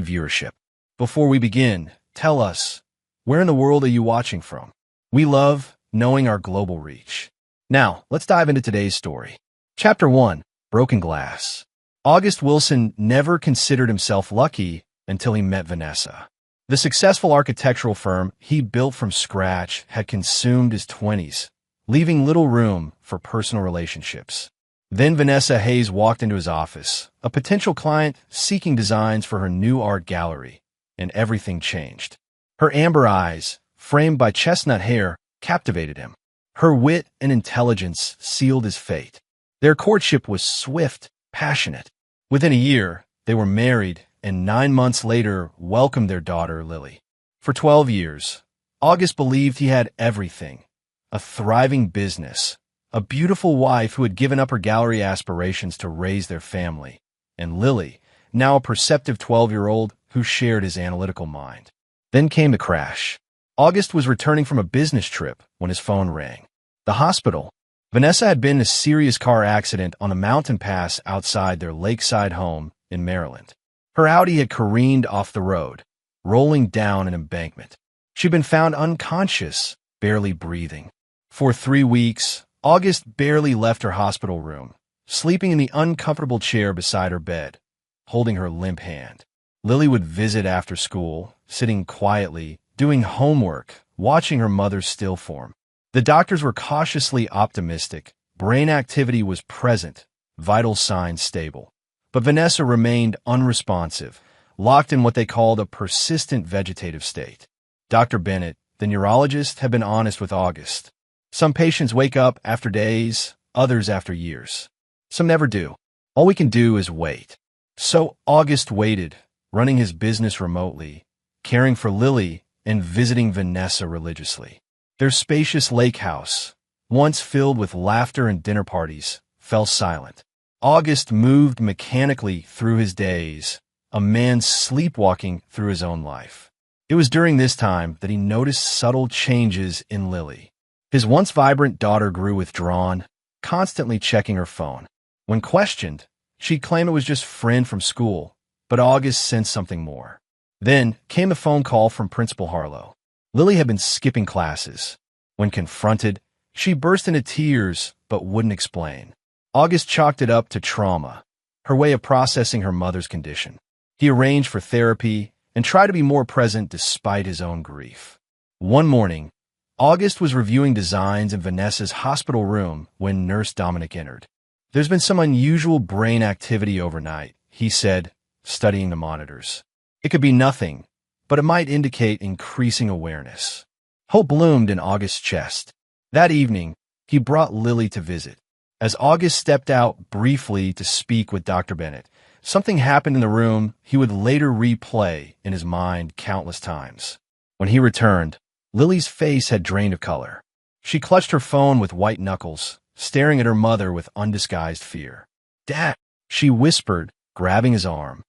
continued viewership. Before we begin, tell us, where in the world are you watching from? We love knowing our global reach. Now, let's dive into today's story. Chapter 1. Broken Glass. August Wilson never considered himself lucky until he met Vanessa. The successful architectural firm he built from scratch had consumed his 20s, leaving little room for personal relationships. Then Vanessa Hayes walked into his office, a potential client seeking designs for her new art gallery, and everything changed. Her amber eyes, framed by chestnut hair, captivated him. Her wit and intelligence sealed his fate. Their courtship was swift, passionate. Within a year, they were married, and 9 months later welcomed their daughter, Lily. For 12 years, August believed he had everything: a thriving business, a beautiful wife who had given up her gallery aspirations to raise their family, and Lily, now a perceptive 12-year-old who shared his analytical mind. Then came the crash. August was returning from a business trip when his phone rang. The hospital. Vanessa had been in a serious car accident on a mountain pass outside their lakeside home in Maryland. Her Audi had careened off the road, rolling down an embankment. She'd been found unconscious, barely breathing. For 3 weeks, August barely left her hospital room, sleeping in the uncomfortable chair beside her bed, holding her limp hand. Lily would visit after school, sitting quietly, doing homework, watching her mother's still form. The doctors were cautiously optimistic. Brain activity was present, vital signs stable. But Vanessa remained unresponsive, locked in what they called a persistent vegetative state. Dr. Bennett, the neurologist, had been honest with August. Some patients wake up after days, others after years. Some never do. All we can do is wait. So August waited, running his business remotely, caring for Lily, and visiting Vanessa religiously. Their spacious lake house, once filled with laughter and dinner parties, fell silent. August moved mechanically through his days, a man sleepwalking through his own life. It was during this time that he noticed subtle changes in Lily. His once vibrant daughter grew withdrawn, constantly checking her phone. When questioned, she'd claim it was just a friend from school, but August sensed something more. Then came a phone call from Principal Harlow. Lily had been skipping classes. When confronted, she burst into tears but wouldn't explain. August chalked it up to trauma, her way of processing her mother's condition. He arranged for therapy and tried to be more present despite his own grief. One morning, August was reviewing designs in Vanessa's hospital room when Nurse Dominic entered. "There's been some unusual brain activity overnight," he said, studying the monitors. "It could be nothing, but it might indicate increasing awareness." Hope bloomed in August's chest. That evening, he brought Lily to visit. As August stepped out briefly to speak with Dr. Bennett, something happened in the room he would later replay in his mind countless times. When he returned, Lily's face had drained of color. She clutched her phone with white knuckles, staring at her mother with undisguised fear. "Dad," she whispered, grabbing his arm.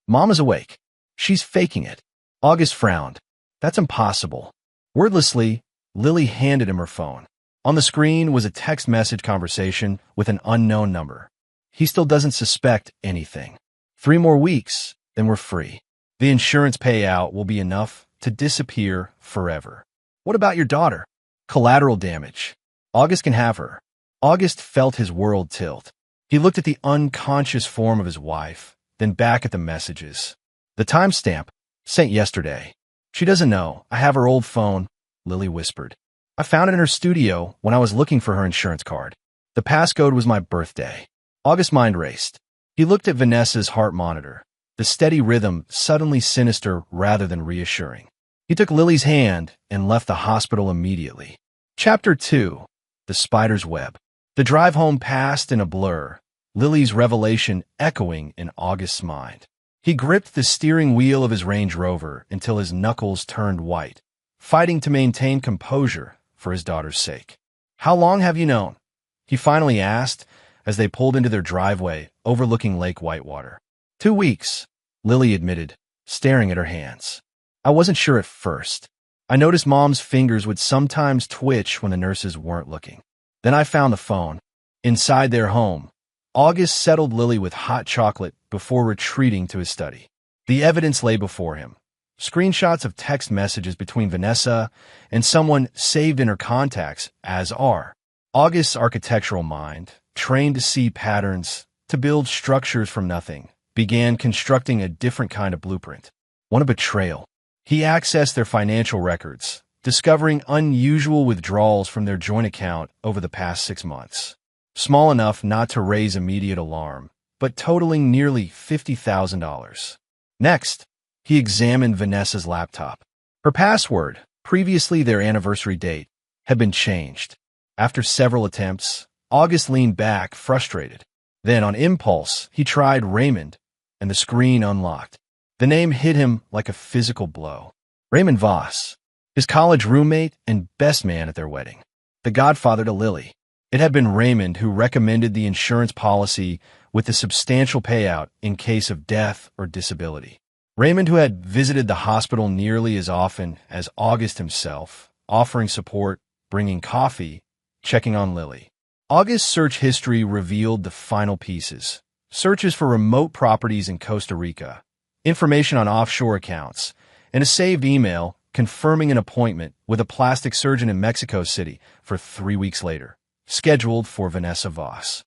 "Mama's awake. She's faking it." August frowned. "That's impossible." Wordlessly, Lily handed him her phone. On the screen was a text message conversation with an unknown number. "He still doesn't suspect anything. 3 more weeks, then we're free. The insurance payout will be enough to disappear forever." "What about your daughter?" "Collateral damage. August can have her." August felt his world tilt. He looked at the unconscious form of his wife, then back at the messages. The timestamp, sent yesterday. "She doesn't know. I have her old phone," Lily whispered. "I found it in her studio when I was looking for her insurance card. The passcode was my birthday." August's mind raced. He looked at Vanessa's heart monitor, the steady rhythm suddenly sinister rather than reassuring. He took Lily's hand and left the hospital immediately. Chapter 2. The Spider's Web. The drive home passed in a blur, Lily's revelation echoing in August's mind. He gripped the steering wheel of his Range Rover until his knuckles turned white, fighting to maintain composure for his daughter's sake. "How long have you known?" he finally asked as they pulled into their driveway overlooking Lake Whitewater. 2 weeks, Lily admitted, staring at her hands. "I wasn't sure at first. I noticed Mom's fingers would sometimes twitch when the nurses weren't looking. Then I found the phone. Inside their home, August settled Lily with hot chocolate before retreating to his study. The evidence lay before him. Screenshots of text messages between Vanessa and someone saved in her contacts as R. August's architectural mind, trained to see patterns, to build structures from nothing, began constructing a different kind of blueprint. One of betrayal. He accessed their financial records, discovering unusual withdrawals from their joint account over the past 6 months. Small enough not to raise immediate alarm, but totaling nearly $50,000. Next, he examined Vanessa's laptop. Her password, previously their anniversary date, had been changed. After several attempts, August leaned back, frustrated. Then, on impulse, he tried Raymond, and the screen unlocked. The name hit him like a physical blow. Raymond Voss, his college roommate and best man at their wedding. The godfather to Lily. It had been Raymond who recommended the insurance policy with the substantial payout in case of death or disability. Raymond, who had visited the hospital nearly as often as August himself, offering support, bringing coffee, checking on Lily. August's search history revealed the final pieces. Searches for remote properties in Costa Rica, information on offshore accounts, and a saved email confirming an appointment with a plastic surgeon in Mexico City for 3 weeks later, scheduled for Vanessa Voss.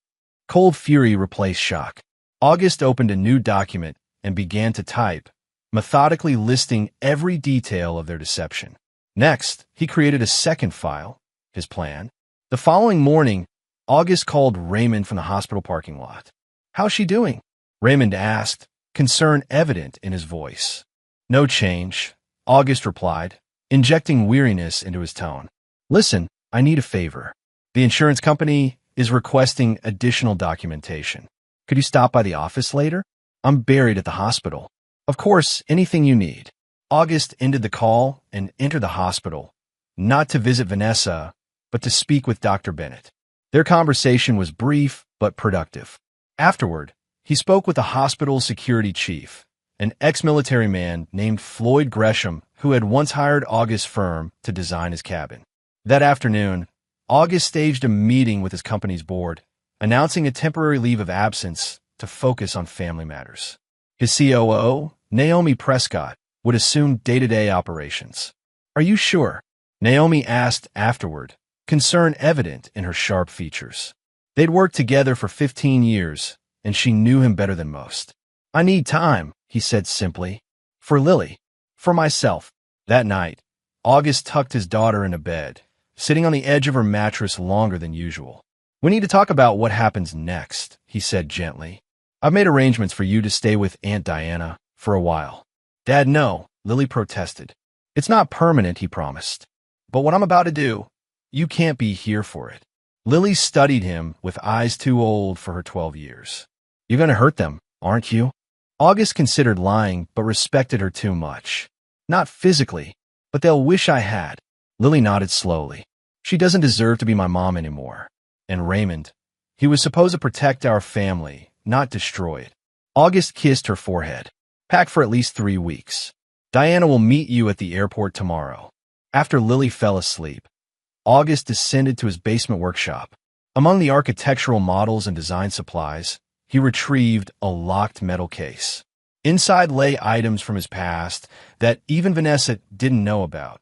Cold fury replaced shock. August opened a new document and began to type, methodically listing every detail of their deception. Next, he created a second file, his plan. The following morning, August called Raymond from the hospital parking lot. "How's she doing?" Raymond asked, concern evident in his voice. "No change," August replied, injecting weariness into his tone. "Listen, I need a favor. The insurance company is requesting additional documentation. Could you stop by the office later? I'm buried at the hospital." "Of course, anything you need." August ended the call and entered the hospital, not to visit Vanessa, but to speak with Dr. Bennett. Their conversation was brief but productive. Afterward, he spoke with the hospital's security chief, an ex-military man named Floyd Gresham, who had once hired August's firm to design his cabin. That afternoon, August staged a meeting with his company's board, announcing a temporary leave of absence to focus on family matters. His COO, Naomi Prescott, would assume day-to-day operations. "Are you sure?" Naomi asked afterward, concern evident in her sharp features. They'd worked together for 15 years, and she knew him better than most. "I need time," he said simply. "For Lily. For myself." That night, August tucked his daughter into bed, sitting on the edge of her mattress longer than usual. "We need to talk about what happens next," he said gently. "I've made arrangements for you to stay with Aunt Diana for a while." "Dad, no," Lily protested. "It's not permanent," he promised. "But what I'm about to do, you can't be here for it." Lily studied him with eyes too old for her 12 years. "You're going to hurt them, aren't you?" August considered lying, but respected her too much. "Not physically, but they'll wish I had." Lily nodded slowly. "She doesn't deserve to be my mom anymore." And Raymond, he was supposed to protect our family, not destroy it. August kissed her forehead. "Pack for at least 3 weeks. Diana will meet you at the airport tomorrow." After Lily fell asleep, August descended to his basement workshop. Among the architectural models and design supplies, he retrieved a locked metal case. Inside lay items from his past that even Vanessa didn't know about.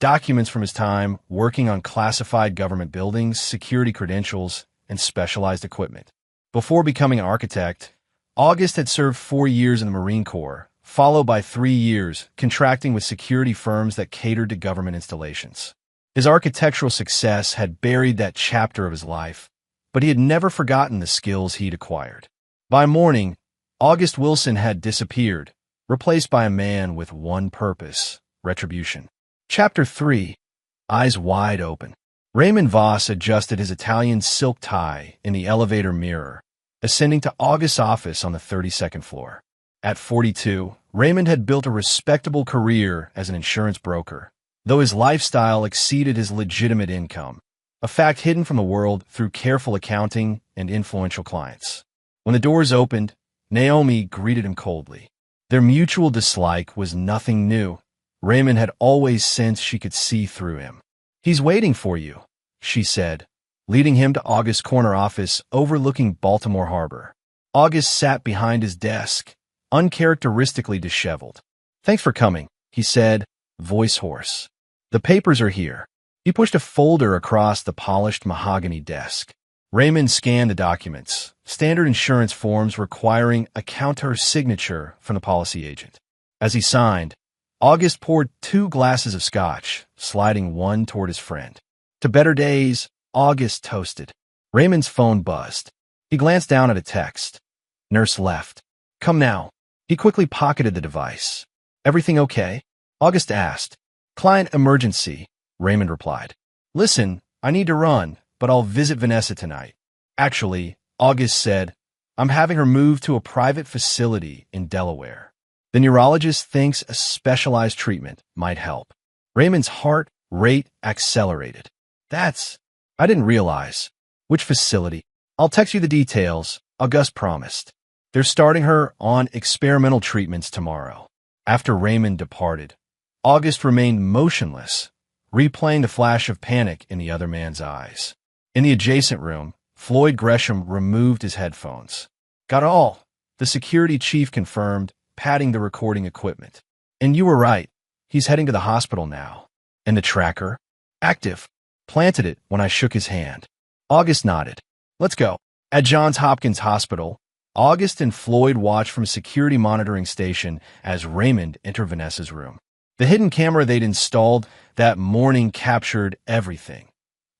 Documents from his time working on classified government buildings, security credentials, and specialized equipment. Before becoming an architect, August had served 4 years in the Marine Corps, followed by 3 years contracting with security firms that catered to government installations. His architectural success had buried that chapter of his life, but he had never forgotten the skills he'd acquired. By morning, August Wilson had disappeared, replaced by a man with one purpose: retribution. Chapter 3. Eyes Wide Open. Raymond Voss adjusted his Italian silk tie in the elevator mirror, ascending to August's office on the 32nd floor. At 42, Raymond had built a respectable career as an insurance broker, though his lifestyle exceeded his legitimate income, a fact hidden from the world through careful accounting and influential clients. When the doors opened, Naomi greeted him coldly. Their mutual dislike was nothing new. Raymond had always sensed she could see through him. "He's waiting for you," she said, leading him to August's corner office overlooking Baltimore Harbor. August sat behind his desk, uncharacteristically disheveled. "Thanks for coming," he said, voice hoarse. "The papers are here." He pushed a folder across the polished mahogany desk. Raymond scanned the documents, standard insurance forms requiring a counter signature from the policy agent. As he signed, August poured 2 glasses of scotch, sliding one toward his friend. "To better days," August toasted. Raymond's phone buzzed. He glanced down at a text. "Nurse left. Come now." He quickly pocketed the device. "Everything okay?" August asked. "Client emergency," Raymond replied. "Listen, I need to run, but I'll visit Vanessa tonight." "Actually," August said, "I'm having her moved to a private facility in Delaware. The neurologist thinks a specialized treatment might help." Raymond's heart rate accelerated. I didn't realize. Which facility?" "I'll text you the details," August promised. "They're starting her on experimental treatments tomorrow." After Raymond departed, August remained motionless, replaying the flash of panic in the other man's eyes. In the adjacent room, Floyd Gresham removed his headphones. "Got all," the security chief confirmed, patting the recording equipment. "And you were right. He's heading to the hospital now." "And the tracker?" "Active. Planted it when I shook his hand." August nodded. "Let's go." At Johns Hopkins Hospital, August and Floyd watched from a security monitoring station as Raymond entered Vanessa's room. The hidden camera they'd installed that morning captured everything.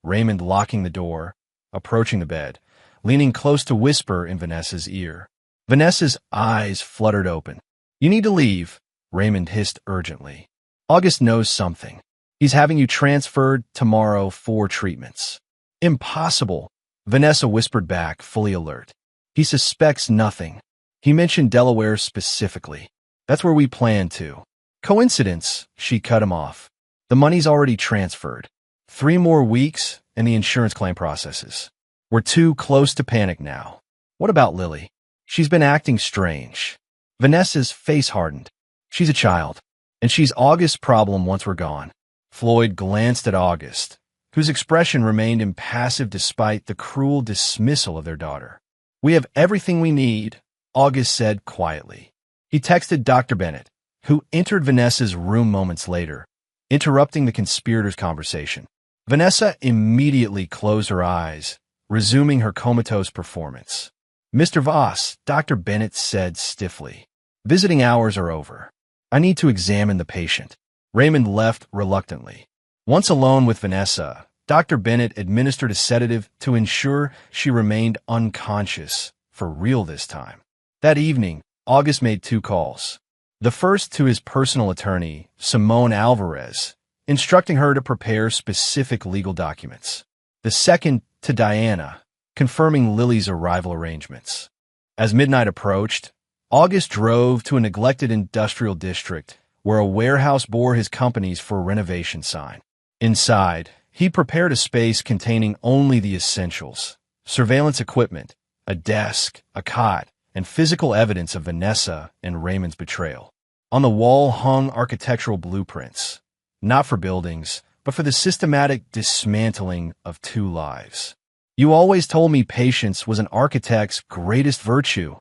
Raymond locking the door, approaching the bed, leaning close to whisper in Vanessa's ear. Vanessa's eyes fluttered open. "You need to leave," Raymond hissed urgently. "August knows something. He's having you transferred tomorrow for treatments." "Impossible," Vanessa whispered back, fully alert. "He suspects nothing. He mentioned Delaware specifically. That's where we plan to." "Coincidence," she cut him off. "The money's already transferred. 3 more weeks and the insurance claim processes. We're too close to panic now." "What about Lily?" "She's been acting strange." Vanessa's face hardened. "She's a child, and she's August's problem once we're gone." Floyd glanced at August, whose expression remained impassive despite the cruel dismissal of their daughter. "We have everything we need," August said quietly. He texted Dr. Bennett, who entered Vanessa's room moments later, interrupting the conspirators' conversation. Vanessa immediately closed her eyes, resuming her comatose performance. "Mr. Voss," Dr. Bennett said stiffly, "visiting hours are over. I need to examine the patient." Raymond left reluctantly. Once alone with Vanessa, Dr. Bennett administered a sedative to ensure she remained unconscious, for real this time. That evening, August made 2 calls. The first to his personal attorney, Simone Alvarez, instructing her to prepare specific legal documents. The second to Diana, confirming Lily's arrival arrangements. As midnight approached, August drove to a neglected industrial district where a warehouse bore his company's for renovation sign. Inside, he prepared a space containing only the essentials: surveillance equipment, a desk, a cot, and physical evidence of Vanessa and Raymond's betrayal. On the wall hung architectural blueprints, not for buildings, but for the systematic dismantling of 2 lives. "You always told me patience was an architect's greatest virtue,"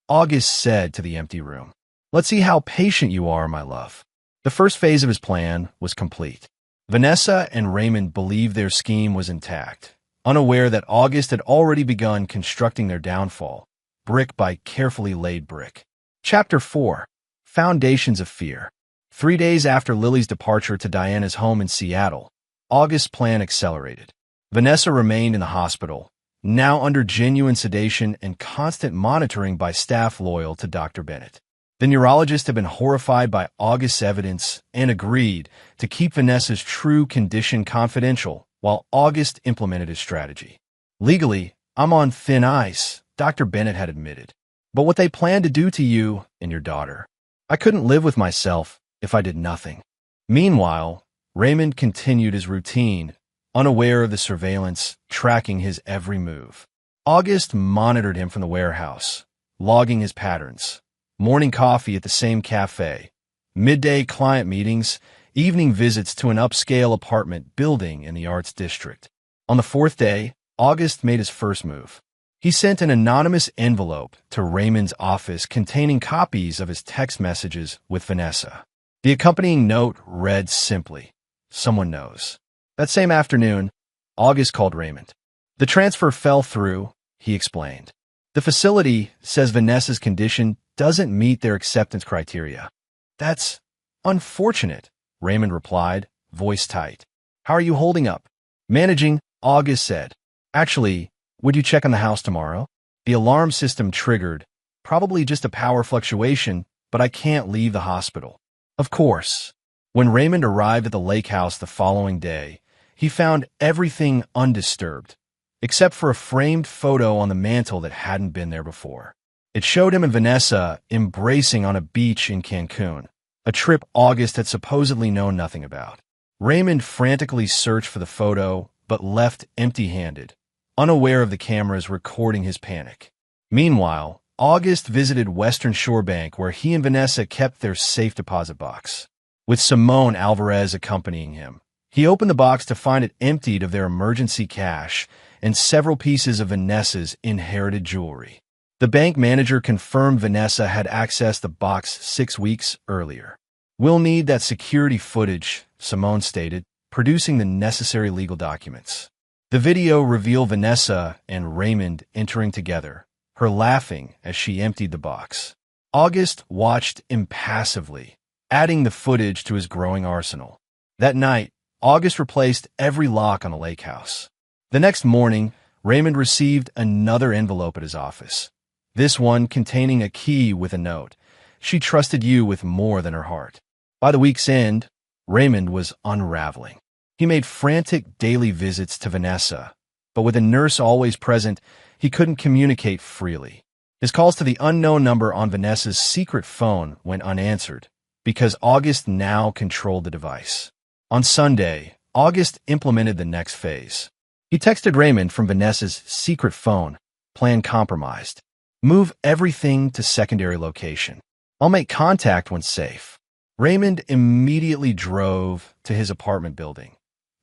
August said to the empty room. "Let's see how patient you are, my love." The first phase of his plan was complete. Vanessa and Raymond believed their scheme was intact, unaware that August had already begun constructing their downfall, brick by carefully laid brick. Chapter 4. Foundations of Fear. 3 days after Lily's departure to Diana's home in Seattle, August's plan accelerated. Vanessa remained in the hospital, now under genuine sedation and constant monitoring by staff loyal to Dr. Bennett. The neurologist had been horrified by August's evidence and agreed to keep Vanessa's true condition confidential while August implemented his strategy. "Legally, I'm on thin ice," Dr. Bennett had admitted. "But what they plan to do to you and your daughter, I couldn't live with myself if I did nothing." Meanwhile, Raymond continued his routine, unaware of the surveillance tracking his every move. August monitored him from the warehouse, logging his patterns. Morning coffee at the same cafe, midday client meetings, evening visits to an upscale apartment building in the Arts District. On the 4th day, August made his first move. He sent an anonymous envelope to Raymond's office containing copies of his text messages with Vanessa. The accompanying note read simply, "Someone knows." That same afternoon, August called Raymond. "The transfer fell through," he explained. "The facility says Vanessa's condition doesn't meet their acceptance criteria." "That's unfortunate," Raymond replied, voice tight. "How are you holding up?" "Managing," August said. "Actually, would you check on the house tomorrow?" "The alarm system triggered. Probably just a power fluctuation, but I can't leave the hospital." "Of course." When Raymond arrived at the lake house the following day, he found everything undisturbed, except for a framed photo on the mantel that hadn't been there before. It showed him and Vanessa embracing on a beach in Cancun, a trip August had supposedly known nothing about. Raymond frantically searched for the photo, but left empty-handed, unaware of the cameras recording his panic. Meanwhile, August visited Western Shore Bank, where he and Vanessa kept their safe deposit box, with Simone Alvarez accompanying him. He opened the box to find it emptied of their emergency cash and several pieces of Vanessa's inherited jewelry. The bank manager confirmed Vanessa had accessed the box 6 weeks earlier. "We'll need that security footage," Simone stated, producing the necessary legal documents. The video revealed Vanessa and Raymond entering together, her laughing as she emptied the box. August watched impassively, adding the footage to his growing arsenal. That night, August replaced every lock on the lake house. The next morning, Raymond received another envelope at his office, this one containing a key with a note. "She trusted you with more than her heart." By the week's end, Raymond was unraveling. He made frantic daily visits to Vanessa, but with a nurse always present, he couldn't communicate freely. His calls to the unknown number on Vanessa's secret phone went unanswered, because August now controlled the device. On Sunday, August implemented the next phase. He texted Raymond from Vanessa's secret phone, plan compromised. "Move everything to secondary location. I'll make contact when safe." Raymond immediately drove to his apartment building,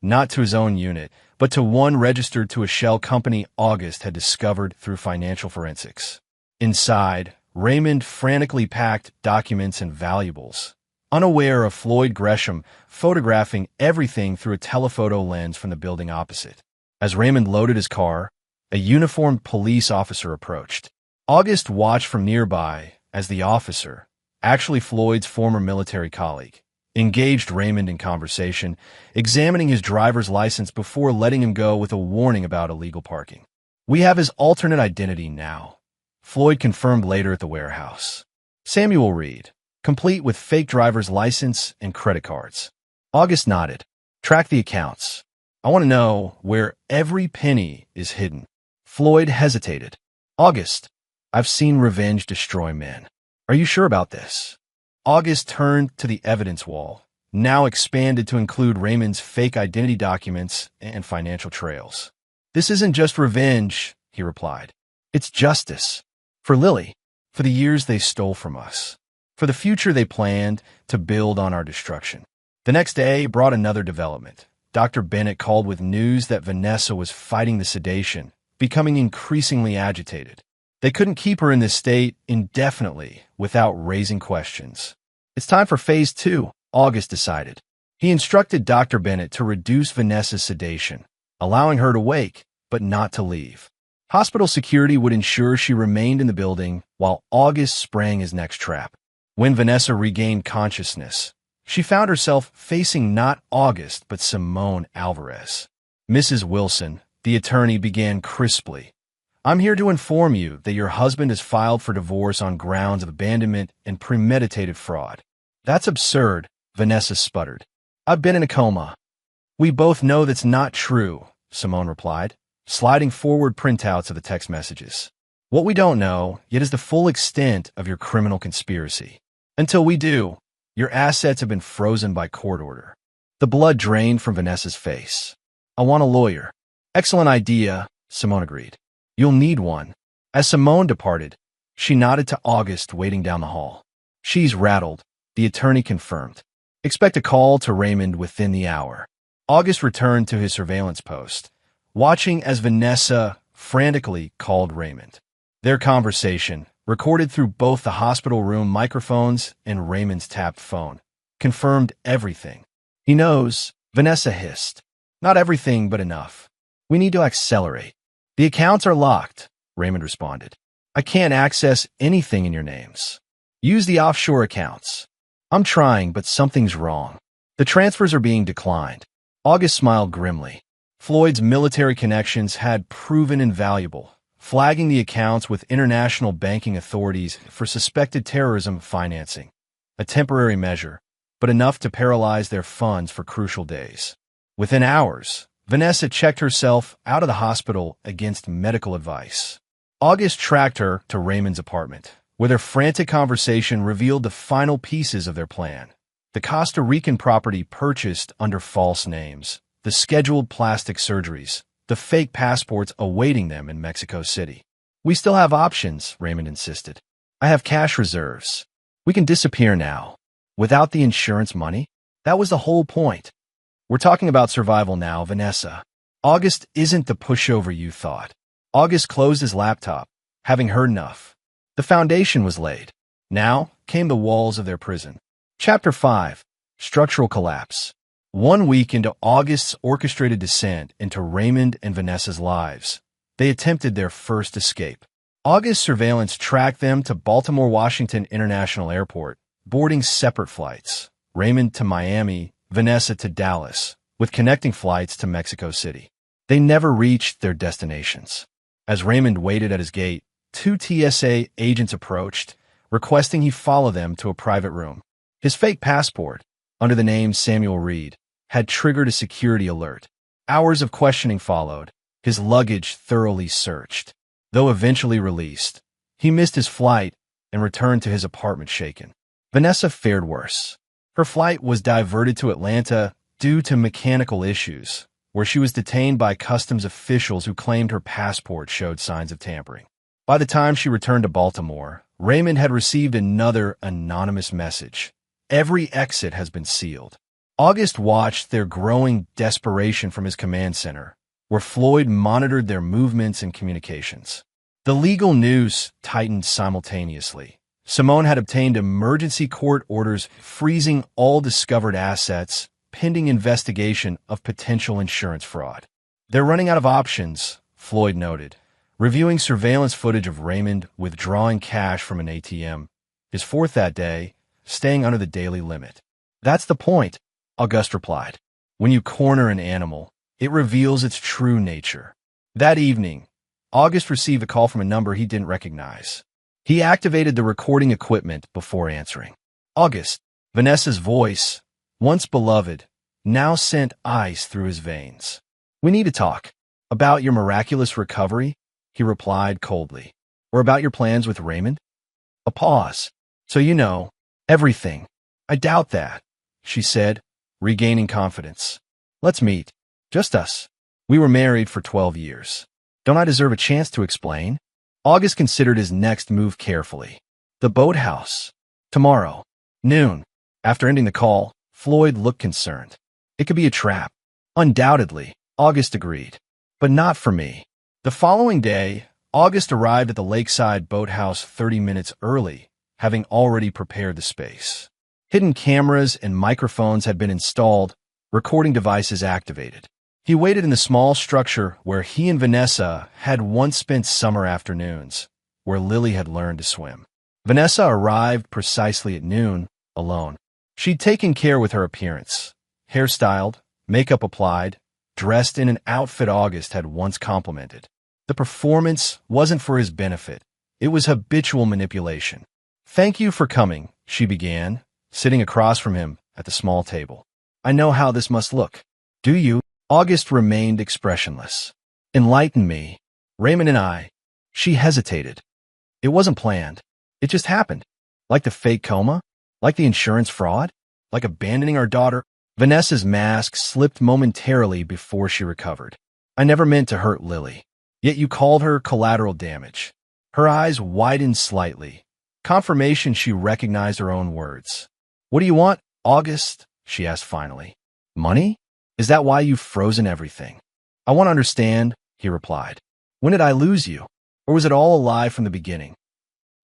not to his own unit, but to one registered to a shell company August had discovered through financial forensics. Inside, Raymond frantically packed documents and valuables, unaware of Floyd Gresham photographing everything through a telephoto lens from the building opposite. As Raymond loaded his car, a uniformed police officer approached. August watched from nearby as the officer, actually Floyd's former military colleague, engaged Raymond in conversation, examining his driver's license before letting him go with a warning about illegal parking. "We have his alternate identity now," Floyd confirmed later at the warehouse. "Samuel Reed, complete with fake driver's license and credit cards." August nodded. "Track the accounts. I want to know where every penny is hidden." Floyd hesitated. "August, I've seen revenge destroy men. Are you sure about this?" August turned to the evidence wall, now expanded to include Raymond's fake identity documents and financial trails. "This isn't just revenge," he replied. "It's justice. For Lily, for the years they stole from us, for the future they planned to build on our destruction." The next day brought another development. Dr. Bennett called with news that Vanessa was fighting the sedation, becoming increasingly agitated. They couldn't keep her in this state indefinitely without raising questions. "It's time for phase 2, August decided. He instructed Dr. Bennett to reduce Vanessa's sedation, allowing her to wake, but not to leave. Hospital security would ensure she remained in the building while August sprang his next trap. When Vanessa regained consciousness, she found herself facing not August, but Simone Alvarez. "Mrs. Wilson," the attorney began crisply, "I'm here to inform you that your husband has filed for divorce on grounds of abandonment and premeditated fraud." "That's absurd," Vanessa sputtered. "I've been in a coma." "We both know that's not true," Simone replied, sliding forward printouts of the text messages. "What we don't know yet is the full extent of your criminal conspiracy. Until we do, your assets have been frozen by court order." The blood drained from Vanessa's face. "I want a lawyer." "Excellent idea," Simone agreed. "You'll need one." As Simone departed, she nodded to August waiting down the hall. "She's rattled," the attorney confirmed. "Expect a call to Raymond within the hour." August returned to his surveillance post, watching as Vanessa frantically called Raymond. Their conversation, recorded through both the hospital room microphones and Raymond's tapped phone, confirmed everything. He knows, Vanessa hissed. Not everything, but enough. We need to accelerate. The accounts are locked, Raymond responded. I can't access anything in your names. Use the offshore accounts. I'm trying, but something's wrong. The transfers are being declined. August smiled grimly. Floyd's military connections had proven invaluable, flagging the accounts with international banking authorities for suspected terrorism financing. A temporary measure, but enough to paralyze their funds for crucial days. Within hours, Vanessa checked herself out of the hospital against medical advice. August tracked her to Raymond's apartment, where their frantic conversation revealed the final pieces of their plan. The Costa Rican property purchased under false names, the scheduled plastic surgeries, the fake passports awaiting them in Mexico City. We still have options, Raymond insisted. I have cash reserves. We can disappear now. Without the insurance money? That was the whole point. We're talking about survival now, Vanessa. August isn't the pushover you thought. August closed his laptop, having heard enough. The foundation was laid. Now came the walls of their prison. Chapter 5. Structural Collapse. 1 week into August's orchestrated descent into Raymond and Vanessa's lives, they attempted their first escape. August's surveillance tracked them to Baltimore-Washington International Airport, boarding separate flights. Raymond to Miami, Vanessa to Dallas, with connecting flights to Mexico City. They never reached their destinations. As Raymond waited at his gate, 2 TSA agents approached, requesting he follow them to a private room. His fake passport, under the name Samuel Reed, had triggered a security alert. Hours of questioning followed, his luggage thoroughly searched. Though eventually released, he missed his flight and returned to his apartment shaken. Vanessa fared worse. Her flight was diverted to Atlanta due to mechanical issues, where she was detained by customs officials who claimed her passport showed signs of tampering. By the time she returned to Baltimore, Raymond had received another anonymous message. Every exit has been sealed. August watched their growing desperation from his command center, where Floyd monitored their movements and communications. The legal noose tightened simultaneously. Simone had obtained emergency court orders freezing all discovered assets, pending investigation of potential insurance fraud. They're running out of options, Floyd noted, reviewing surveillance footage of Raymond withdrawing cash from an ATM, his fourth that day, staying under the daily limit. That's the point, Auguste replied. When you corner an animal, it reveals its true nature. That evening, Auguste received a call from a number he didn't recognize. He activated the recording equipment before answering. August, Vanessa's voice, once beloved, now sent ice through his veins. We need to talk. About your miraculous recovery, he replied coldly. Or about your plans with Raymond? A pause. So you know, everything. I doubt that, she said, regaining confidence. Let's meet. Just us. We were married for 12 years. Don't I deserve a chance to explain? August considered his next move carefully. The boathouse. Tomorrow. Noon. After ending the call, Floyd looked concerned. It could be a trap. Undoubtedly, August agreed. But not for me. The following day, August arrived at the lakeside boathouse 30 minutes early, having already prepared the space. Hidden cameras and microphones had been installed, recording devices activated. He waited in the small structure where he and Vanessa had once spent summer afternoons, where Lily had learned to swim. Vanessa arrived precisely at noon, alone. She'd taken care with her appearance. Hairstyled, makeup applied, dressed in an outfit August had once complimented. The performance wasn't for his benefit. It was habitual manipulation. Thank you for coming, she began, sitting across from him at the small table. I know how this must look. Do you? August remained expressionless. Enlighten me. Raymond and I. She hesitated. It wasn't planned. It just happened. Like the fake coma? Like the insurance fraud? Like abandoning our daughter? Vanessa's mask slipped momentarily before she recovered. I never meant to hurt Lily. Yet you called her collateral damage. Her eyes widened slightly. Confirmation she recognized her own words. What do you want, August? She asked finally. Money? Is that why you've frozen everything? I want to understand, he replied. When did I lose you? Or was it all a lie from the beginning?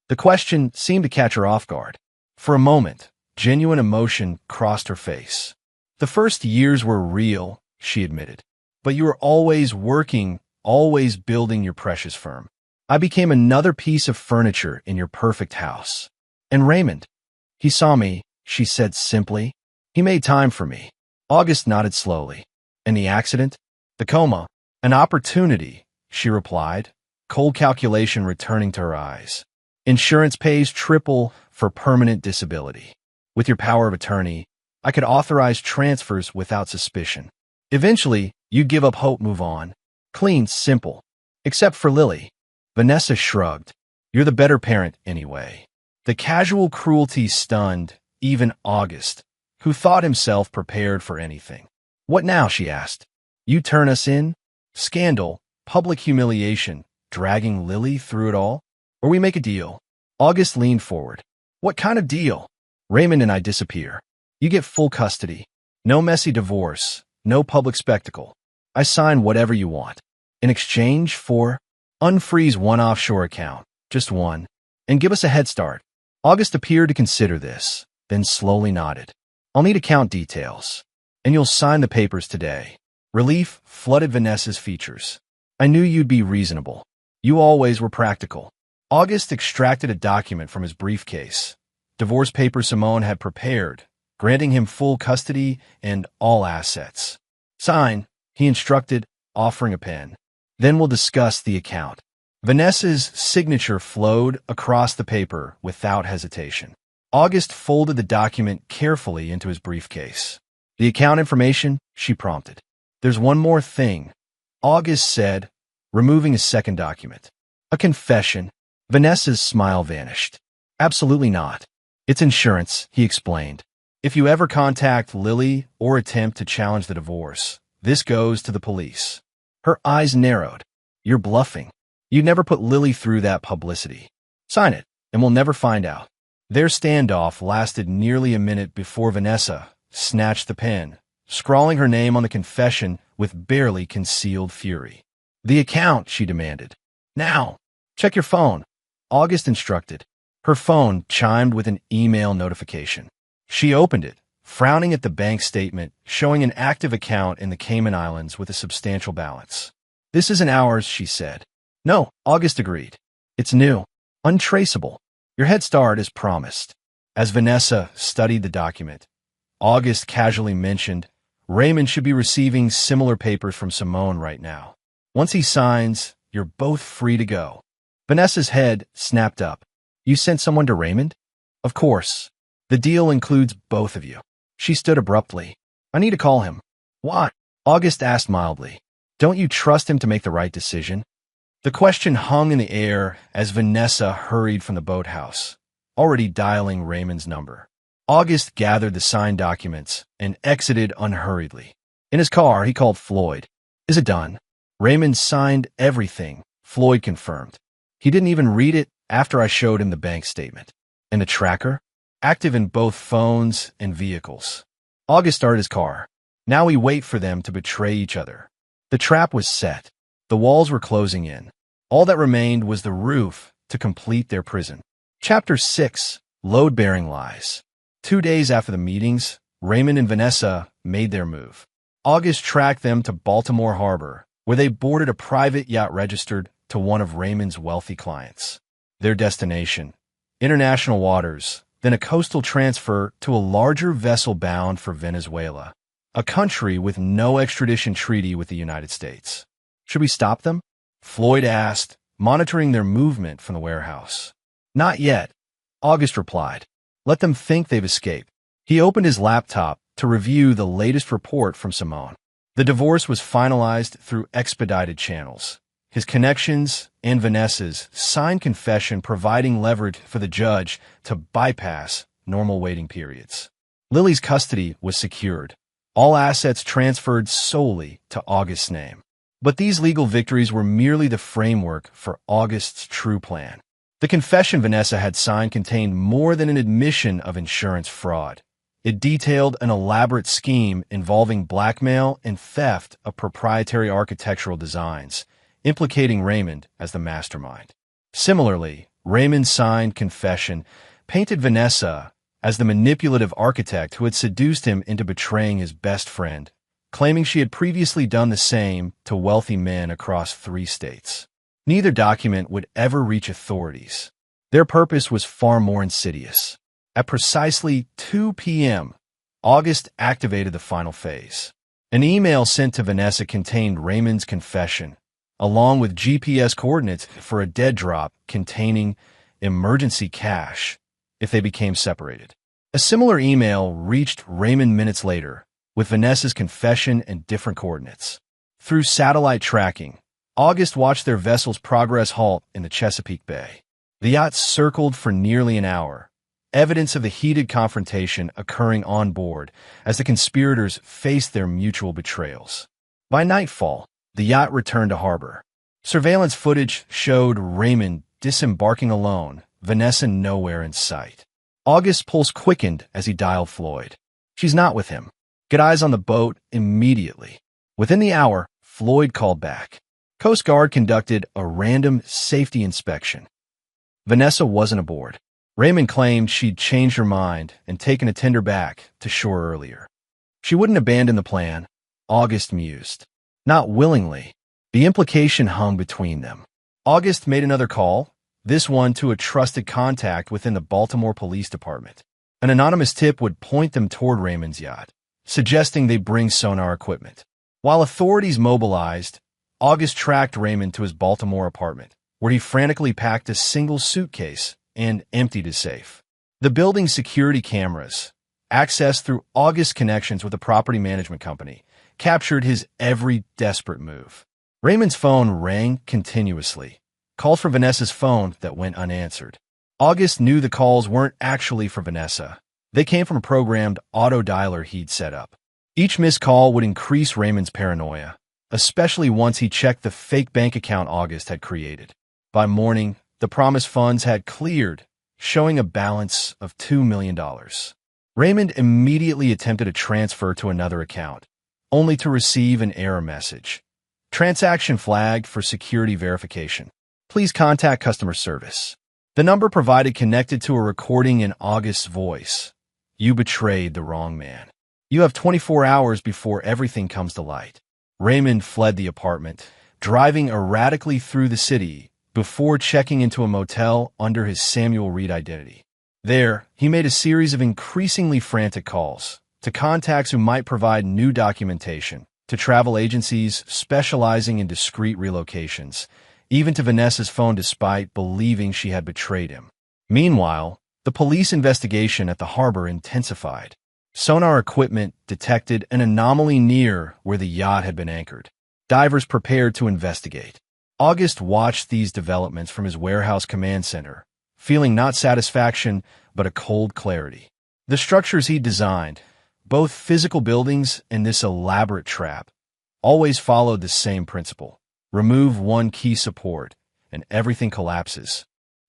The question seemed to catch her off guard. For a moment, genuine emotion crossed her face. The first years were real, she admitted. But you were always working, always building your precious firm. I became another piece of furniture in your perfect house. And Raymond, he saw me, she said simply. He made time for me. August nodded slowly. And the accident? The coma? An opportunity, she replied, cold calculation returning to her eyes. Insurance pays triple for permanent disability. With your power of attorney, I could authorize transfers without suspicion. Eventually, you'd give up hope, move on. Clean, simple. Except for Lily. Vanessa shrugged. You're the better parent anyway. The casual cruelty stunned even August, who thought himself prepared for anything. What now, she asked. You turn us in? Scandal, public humiliation, dragging Lily through it all? Or we make a deal? August leaned forward. What kind of deal? Raymond and I disappear. You get full custody. No messy divorce. No public spectacle. I sign whatever you want. In exchange for unfreeze one offshore account, just one, and give us a head start. August appeared to consider this, then slowly nodded. I'll need account details, and you'll sign the papers today. Relief flooded Vanessa's features. I knew you'd be reasonable. You always were practical. August extracted a document from his briefcase. Divorce papers Simone had prepared, granting him full custody and all assets. Sign, he instructed, offering a pen. Then we'll discuss the account. Vanessa's signature flowed across the paper without hesitation. August folded the document carefully into his briefcase. The account information, she prompted. There's one more thing, August said, removing a second document. A confession. Vanessa's smile vanished. Absolutely not. It's insurance, he explained. If you ever contact Lily or attempt to challenge the divorce, this goes to the police. Her eyes narrowed. You're bluffing. You'd never put Lily through that publicity. Sign it, and we'll never find out. Their standoff lasted nearly a minute before Vanessa snatched the pen, scrawling her name on the confession with barely concealed fury. The account, she demanded. Now, check your phone, August instructed. Her phone chimed with an email notification. She opened it, frowning at the bank statement showing an active account in the Cayman Islands with a substantial balance. This isn't ours, she said. No, August agreed. It's new, untraceable. Your head start is promised. As Vanessa studied the document, August casually mentioned, Raymond should be receiving similar papers from Simone right now. Once he signs, you're both free to go. Vanessa's head snapped up. You sent someone to Raymond? Of course. The deal includes both of you. She stood abruptly. I need to call him. Why? August asked mildly. Don't you trust him to make the right decision? The question hung in the air as Vanessa hurried from the boathouse, already dialing Raymond's number. August gathered the signed documents and exited unhurriedly. In his car, he called Floyd. Is it done? Raymond signed everything, Floyd confirmed. He didn't even read it after I showed him the bank statement. And the tracker? Active in both phones and vehicles. August started his car. Now we wait for them to betray each other. The trap was set. The walls were closing in. All that remained was the roof to complete their prison. Chapter 6. Load-bearing lies. 2 days after the meetings, Raymond and Vanessa made their move. August tracked them to Baltimore Harbor, where they boarded a private yacht registered to one of Raymond's wealthy clients. Their destination, international waters, then a coastal transfer to a larger vessel bound for Venezuela, a country with no extradition treaty with the United States. Should we stop them? Floyd asked, monitoring their movement from the warehouse. Not yet, August replied. Let them think they've escaped. He opened his laptop to review the latest report from Simone. The divorce was finalized through expedited channels. His connections and Vanessa's signed confession providing leverage for the judge to bypass normal waiting periods. Lily's custody was secured. All assets transferred solely to August's name. But these legal victories were merely the framework for August's true plan. The confession Vanessa had signed contained more than an admission of insurance fraud. It detailed an elaborate scheme involving blackmail and theft of proprietary architectural designs, implicating Raymond as the mastermind. Similarly, Raymond's signed confession painted Vanessa as the manipulative architect who had seduced him into betraying his best friend, claiming she had previously done the same to wealthy men across 3 states. Neither document would ever reach authorities. Their purpose was far more insidious. At precisely 2 p.m., August activated the final phase. An email sent to Vanessa contained Raymond's confession, along with GPS coordinates for a dead drop containing emergency cash if they became separated. A similar email reached Raymond minutes later, with Vanessa's confession and different coordinates. Through satellite tracking, August watched their vessel's progress halt in the Chesapeake Bay. The yacht circled for nearly an hour, evidence of the heated confrontation occurring on board as the conspirators faced their mutual betrayals. By nightfall, the yacht returned to harbor. Surveillance footage showed Raymond disembarking alone, Vanessa nowhere in sight. August's pulse quickened as he dialed Floyd. "She's not with him. Get eyes on the boat immediately." Within the hour, Floyd called back. Coast Guard conducted a random safety inspection. Vanessa wasn't aboard. Raymond claimed she'd changed her mind and taken a tender back to shore earlier. She wouldn't abandon the plan, August mused. Not willingly. The implication hung between them. August made another call, this one to a trusted contact within the Baltimore Police Department. An anonymous tip would point them toward Raymond's yacht, suggesting they bring sonar equipment. While authorities mobilized, August tracked Raymond to his Baltimore apartment, where he frantically packed a single suitcase and emptied his safe. The building's security cameras, accessed through August's connections with a property management company, captured his every desperate move. Raymond's phone rang continuously, calls from Vanessa's phone that went unanswered. August knew the calls weren't actually for Vanessa. They came from a programmed auto dialer he'd set up. Each missed call would increase Raymond's paranoia, especially once he checked the fake bank account August had created. By morning, the promised funds had cleared, showing a balance of $2 million. Raymond immediately attempted a transfer to another account, only to receive an error message. Transaction flagged for security verification. Please contact customer service. The number provided connected to a recording in August's voice. You betrayed the wrong man. You have 24 hours before everything comes to light. Raymond fled the apartment, driving erratically through the city before checking into a motel under his Samuel Reed identity. There, he made a series of increasingly frantic calls to contacts who might provide new documentation, to travel agencies specializing in discreet relocations, even to Vanessa's phone despite believing she had betrayed him. Meanwhile, the police investigation at the harbor intensified. Sonar equipment detected an anomaly near where the yacht had been anchored. Divers prepared to investigate. August watched these developments from his warehouse command center, feeling not satisfaction, but a cold clarity. The structures he'd designed, both physical buildings and this elaborate trap, always followed the same principle. Remove one key support, and everything collapses.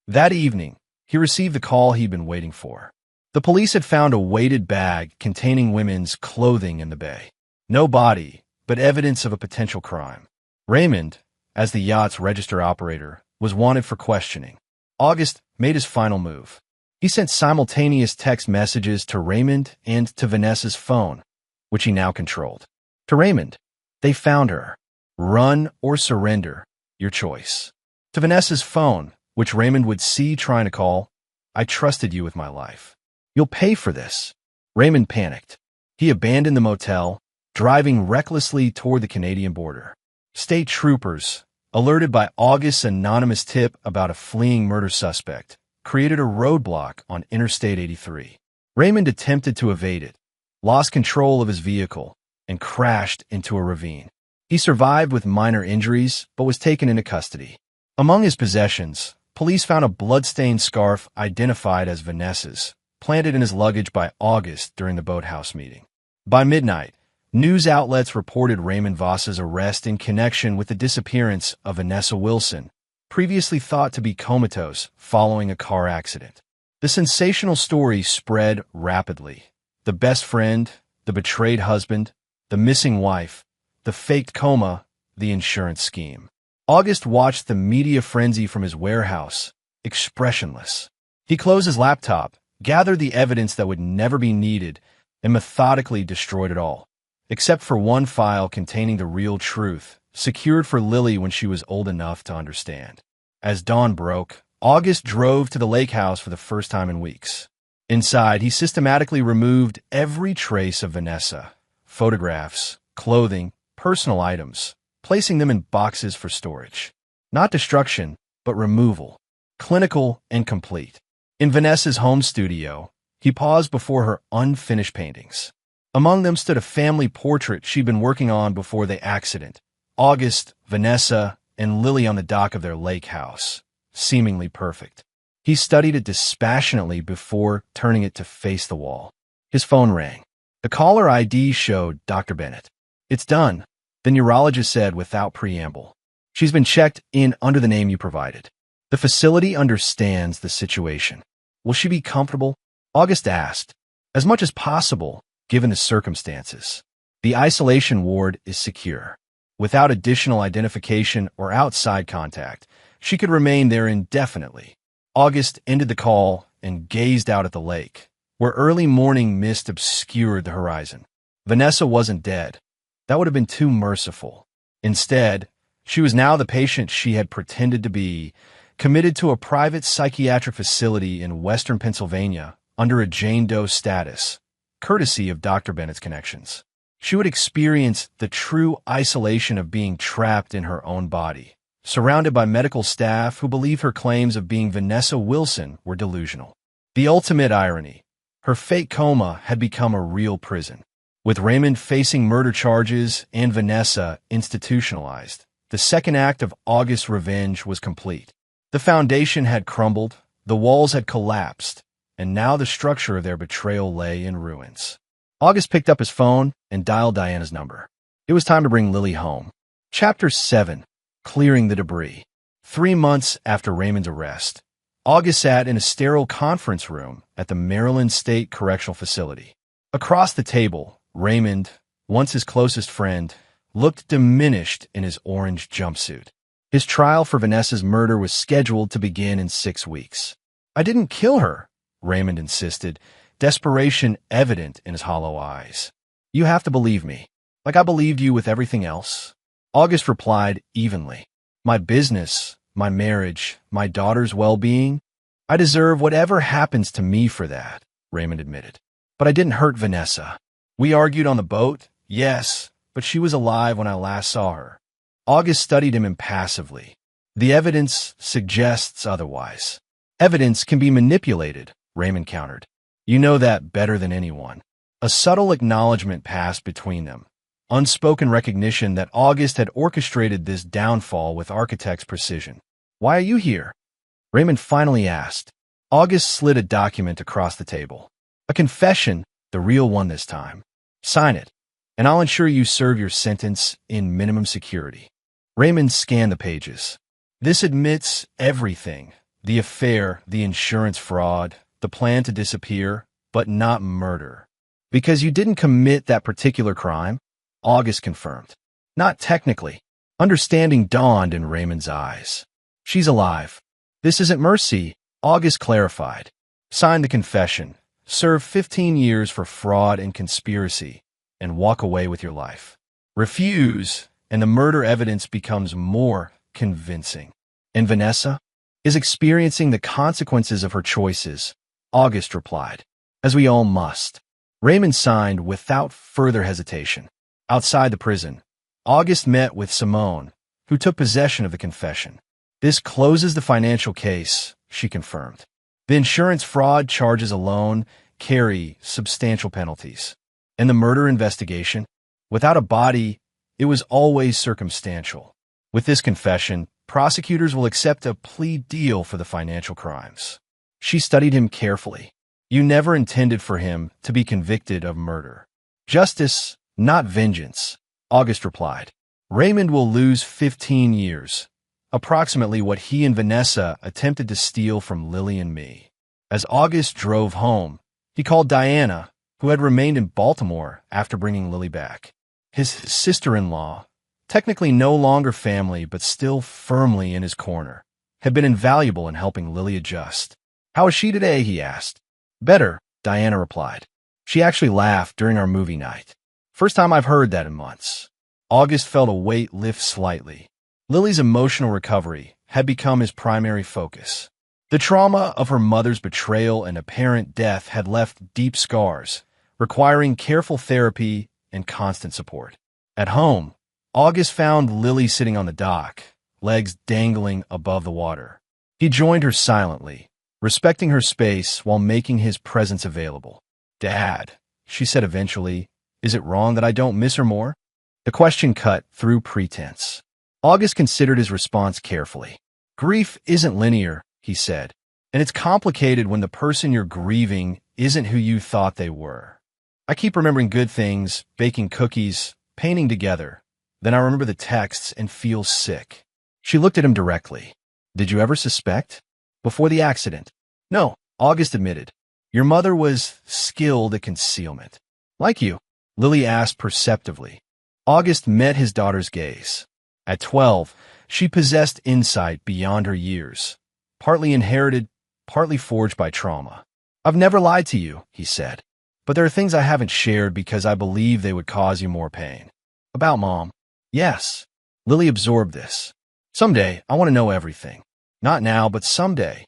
That evening, he received the call he'd been waiting for. The police had found a weighted bag containing women's clothing in the bay. No body, but evidence of a potential crime. Raymond, as the yacht's register operator, was wanted for questioning. August made his final move. He sent simultaneous text messages to Raymond and to Vanessa's phone, which he now controlled. To Raymond, they found her. Run or surrender, your choice. To Vanessa's phone, which Raymond would see trying to call, I trusted you with my life. You'll pay for this. Raymond panicked. He abandoned the motel, driving recklessly toward the Canadian border. State troopers, alerted by August's anonymous tip about a fleeing murder suspect, created a roadblock on Interstate 83. Raymond attempted to evade it, lost control of his vehicle, and crashed into a ravine. He survived with minor injuries, but was taken into custody. Among his possessions, police found a blood-stained scarf identified as Vanessa's, planted in his luggage by August during the boathouse meeting. By midnight, news outlets reported Raymond Voss's arrest in connection with the disappearance of Vanessa Wilson, previously thought to be comatose following a car accident. The sensational story spread rapidly. The best friend, the betrayed husband, the missing wife, the faked coma, the insurance scheme. August watched the media frenzy from his warehouse, expressionless. He closed his laptop, gathered the evidence that would never be needed, and methodically destroyed it all, except for one file containing the real truth, secured for Lily when she was old enough to understand. As dawn broke, August drove to the lake house for the first time in weeks. Inside, he systematically removed every trace of Vanessa: photographs, clothing, personal items, placing them in boxes for storage. Not destruction, but removal. Clinical and complete. In Vanessa's home studio, he paused before her unfinished paintings. Among them stood a family portrait she'd been working on before the accident. August, Vanessa, and Lily on the dock of their lake house, seemingly perfect. He studied it dispassionately before turning it to face the wall. His phone rang. The caller ID showed Dr. Bennett. "It's done," the neurologist said without preamble. "She's been checked in under the name you provided. The facility understands the situation. Will she be comfortable?" August asked. "As much as possible, given the circumstances. The isolation ward is secure. Without additional identification or outside contact, she could remain there indefinitely." August ended the call and gazed out at the lake, where early morning mist obscured the horizon. Vanessa wasn't dead. That would have been too merciful. Instead, she was now the patient she had pretended to be, committed to a private psychiatric facility in western Pennsylvania under a Jane Doe status, courtesy of Dr. Bennett's connections. She would experience the true isolation of being trapped in her own body, surrounded by medical staff who believed her claims of being Vanessa Wilson were delusional. The ultimate irony: her fake coma had become a real prison. With Raymond facing murder charges and Vanessa institutionalized, the second act of August's revenge was complete. The foundation had crumbled, the walls had collapsed, and now the structure of their betrayal lay in ruins. August picked up his phone and dialed Diana's number. It was time to bring Lily home. Chapter 7. Clearing the debris. 3 months after Raymond's arrest, August sat in a sterile conference room at the Maryland State Correctional Facility. Across the table, Raymond, once his closest friend, looked diminished in his orange jumpsuit. His trial for Vanessa's murder was scheduled to begin in 6 weeks. "I didn't kill her," Raymond insisted, desperation evident in his hollow eyes. "You have to believe me, like I believed you with everything else." August replied evenly. "My business, my marriage, my daughter's well-being, I deserve whatever happens to me for that," Raymond admitted. "But I didn't hurt Vanessa. We argued on the boat, yes, but she was alive when I last saw her." August studied him impassively. "The evidence suggests otherwise." "Evidence can be manipulated," Raymond countered. "You know that better than anyone." A subtle acknowledgement passed between them, unspoken recognition that August had orchestrated this downfall with architect's precision. "Why are you here?" Raymond finally asked. August slid a document across the table. "A confession, the real one this time. Sign it, and I'll ensure you serve your sentence in minimum security." Raymond scanned the pages. "This admits everything: the affair, the insurance fraud, the plan to disappear, but not murder. Because you didn't commit that particular crime?" August confirmed. "Not technically." Understanding dawned in Raymond's eyes. "She's alive. This isn't mercy," August clarified. "Sign the confession, serve 15 years for fraud and conspiracy, and walk away with your life. Refuse, and the murder evidence becomes more convincing. And Vanessa is experiencing the consequences of her choices," August replied. "As we all must." Raymond signed without further hesitation. Outside the prison, August met with Simone, who took possession of the confession. "This closes the financial case," she confirmed. "The insurance fraud charges alone carry substantial penalties. And the murder investigation? Without a body, it was always circumstantial. With this confession, prosecutors will accept a plea deal for the financial crimes." She studied him carefully. "You never intended for him to be convicted of murder." "Justice, not vengeance," August replied. "Raymond will lose 15 years, approximately what he and Vanessa attempted to steal from Lily and me." As August drove home, he called Diana, who had remained in Baltimore after bringing Lily back. His sister-in-law, technically no longer family but still firmly in his corner, had been invaluable in helping Lily adjust. "How is she today?" he asked. "Better," Diana replied. "She actually laughed during our movie night. First time I've heard that in months." August felt a weight lift slightly. Lily's emotional recovery had become his primary focus. The trauma of her mother's betrayal and apparent death had left deep scars, requiring careful therapy and constant support. At home, August found Lily sitting on the dock, legs dangling above the water. He joined her silently, respecting her space while making his presence available. "Dad," she said eventually, "is it wrong that I don't miss her more?" The question cut through pretense. August considered his response carefully. "Grief isn't linear," he said, "and it's complicated when the person you're grieving isn't who you thought they were. I keep remembering good things, baking cookies, painting together. Then I remember the texts and feel sick." She looked at him directly. "Did you ever suspect?" "Before the accident?" "No," August admitted. "Your mother was skilled at concealment." "Like you?" Lily asked perceptively. August met his daughter's gaze. At 12, she possessed insight beyond her years, partly inherited, partly forged by trauma. "I've never lied to you," he said, "but there are things I haven't shared because I believe they would cause you more pain." "About Mom?" "Yes." Lily absorbed this. "Someday, I want to know everything. Not now, but someday."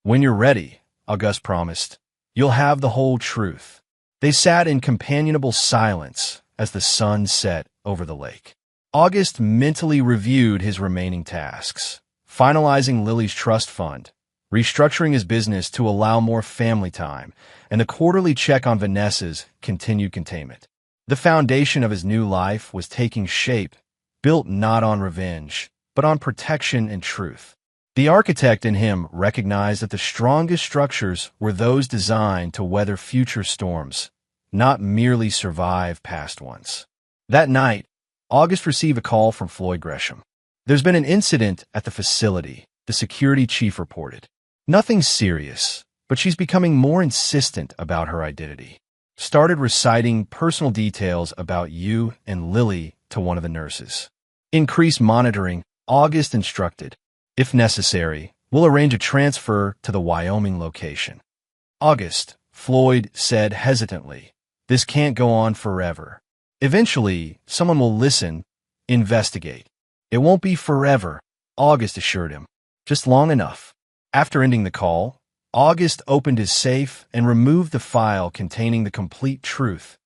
"When you're ready," August promised, "you'll have the whole truth." They sat in companionable silence as the sun set over the lake. August mentally reviewed his remaining tasks, finalizing Lily's trust fund, restructuring his business to allow more family time, and the quarterly check on Vanessa's continued containment. The foundation of his new life was taking shape, built not on revenge, but on protection and truth. The architect in him recognized that the strongest structures were those designed to weather future storms, not merely survive past ones. That night, August received a call from Floyd Gresham. "There's been an incident at the facility," the security chief reported. "Nothing serious, but she's becoming more insistent about her identity. Started reciting personal details about you and Lily to one of the nurses. Increase monitoring," August instructed. "If necessary, we'll arrange a transfer to the Wyoming location." "August," Floyd said hesitantly, "this can't go on forever. Eventually, someone will listen, investigate." "It won't be forever," August assured him. "Just long enough." After ending the call, August opened his safe and removed the file containing the complete truth,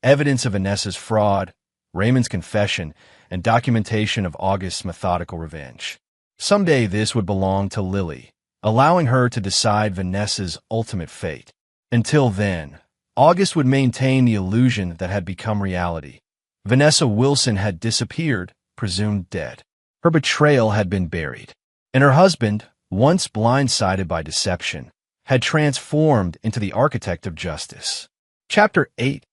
evidence of Vanessa's fraud, Raymond's confession, and documentation of August's methodical revenge. Someday this would belong to Lily, allowing her to decide Vanessa's ultimate fate. Until then, August would maintain the illusion that had become reality. Vanessa Wilson had disappeared, presumed dead. Her betrayal had been buried, and her husband, once blindsided by deception, had transformed into the architect of justice. Chapter 8.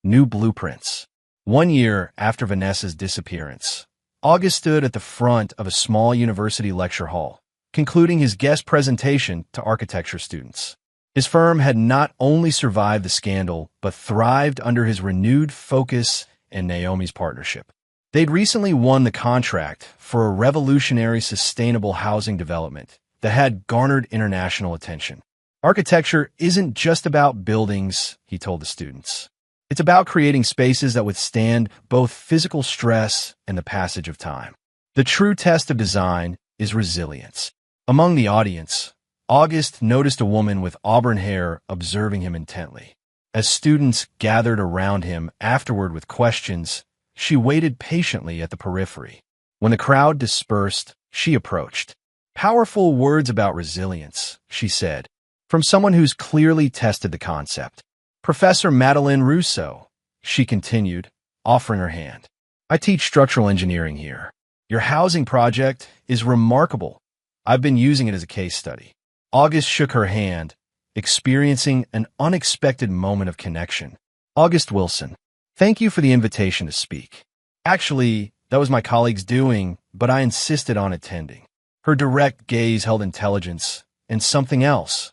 New Blueprints. 1 year after Vanessa's disappearance, August stood at the front of a small university lecture hall, concluding his guest presentation to architecture students. His firm had not only survived the scandal, but thrived under his renewed focus and Naomi's partnership. They'd recently won the contract for a revolutionary sustainable housing development that had garnered international attention. "Architecture isn't just about buildings," he told the students. "It's about creating spaces that withstand both physical stress and the passage of time. The true test of design is resilience." Among the audience, August noticed a woman with auburn hair observing him intently. As students gathered around him afterward with questions, she waited patiently at the periphery. When the crowd dispersed, she approached. "Powerful words about resilience," she said, from someone who's clearly tested the concept. "Professor Madeleine Rousseau," she continued, offering her hand. "I teach structural engineering here. Your housing project is remarkable. I've been using it as a case study." August shook her hand, experiencing an unexpected moment of connection. "August Wilson, thank you for the invitation to speak. Actually, that was my colleague's doing, but I insisted on attending." Her direct gaze held intelligence and something else,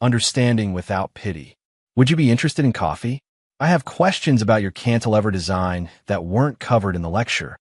understanding without pity. "Would you be interested in coffee? I have questions about your cantilever design that weren't covered in the lecture."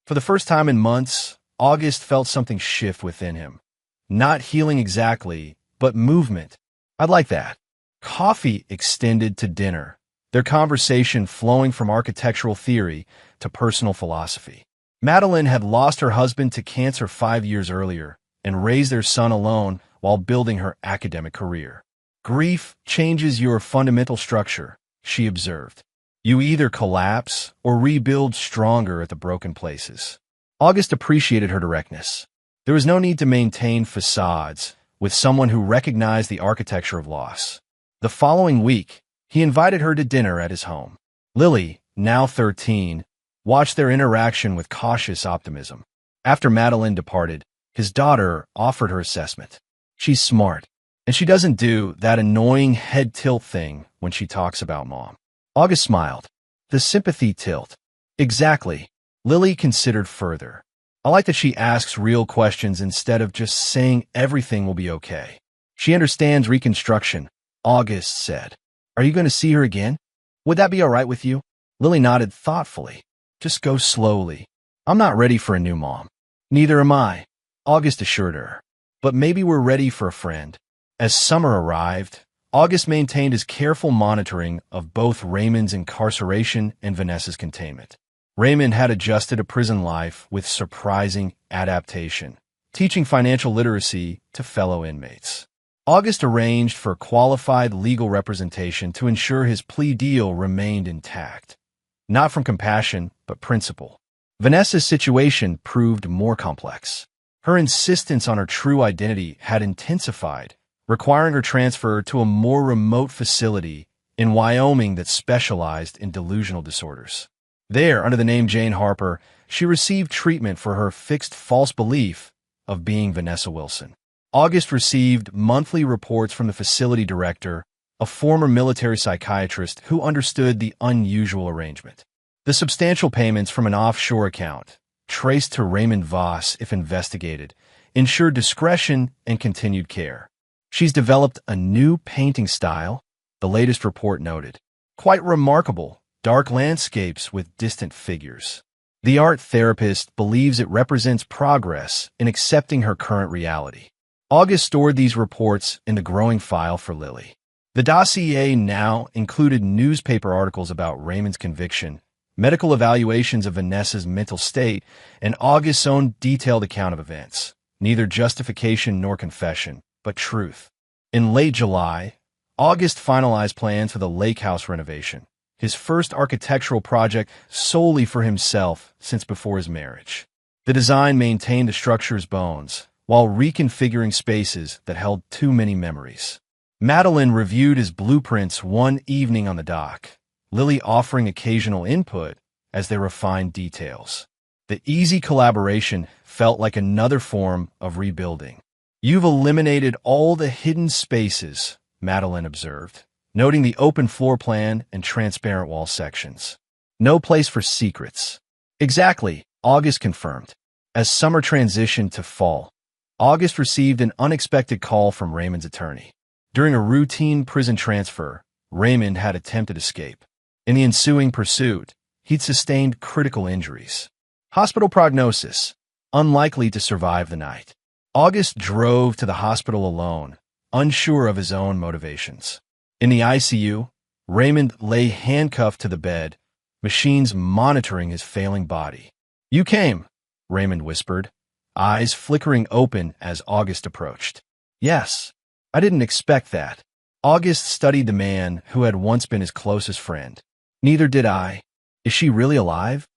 For the first time in months, August felt something shift within him. Not healing exactly, but movement. I'd like that. Coffee extended to dinner, their conversation flowing from architectural theory to personal philosophy. Madeline had lost her husband to cancer 5 years earlier and raised their son alone while building her academic career. Grief changes your fundamental structure, she observed. You either collapse or rebuild stronger at the broken places. August appreciated her directness. There was no need to maintain facades with someone who recognized the architecture of loss. The following week, he invited her to dinner at his home. Lily, now 13, watched their interaction with cautious optimism. After Madeline departed, his daughter offered her assessment. She's smart, and she doesn't do that annoying head tilt thing when she talks about mom. August smiled. The sympathy tilt. Exactly. Lily considered further. I like that she asks real questions instead of just saying everything will be okay. She understands reconstruction, August said. Are you going to see her again? Would that be all right with you? Lily nodded thoughtfully. Just go slowly. I'm not ready for a new mom. Neither am I, August assured her. But maybe we're ready for a friend. As summer arrived, August maintained his careful monitoring of both Raymond's incarceration and Vanessa's containment. Raymond had adjusted to prison life with surprising adaptation, teaching financial literacy to fellow inmates. August arranged for qualified legal representation to ensure his plea deal remained intact. Not from compassion, but principle. Vanessa's situation proved more complex. Her insistence on her true identity had intensified, requiring her transfer to a more remote facility in Wyoming that specialized in delusional disorders. There, under the name Jane Harper, she received treatment for her fixed false belief of being Vanessa Wilson. August received monthly reports from the facility director, a former military psychiatrist who understood the unusual arrangement. The substantial payments from an offshore account, traced to Raymond Voss if investigated, ensured discretion and continued care. She's developed a new painting style, the latest report noted. Quite remarkable, dark landscapes with distant figures. The art therapist believes it represents progress in accepting her current reality. August stored these reports in the growing file for Lily. The dossier now included newspaper articles about Raymond's conviction, medical evaluations of Vanessa's mental state, and August's own detailed account of events. Neither justification nor confession, but truth. In late July, August finalized plans for the lake house renovation, his first architectural project solely for himself since before his marriage. The design maintained the structure's bones, while reconfiguring spaces that held too many memories. Madeline reviewed his blueprints one evening on the dock, Lily offering occasional input as they refined details. The easy collaboration felt like another form of rebuilding. You've eliminated all the hidden spaces, Madeline observed, noting the open floor plan and transparent wall sections. No place for secrets. Exactly, August confirmed. As summer transitioned to fall, August received an unexpected call from Raymond's attorney. During a routine prison transfer, Raymond had attempted escape. In the ensuing pursuit, he'd sustained critical injuries. Hospital prognosis: unlikely to survive the night. August drove to the hospital alone, unsure of his own motivations. In the ICU, Raymond lay handcuffed to the bed, machines monitoring his failing body. "You came," Raymond whispered, eyes flickering open as August approached. "Yes, I didn't expect that." August studied the man who had once been his closest friend. "Neither did I. Is she really alive?"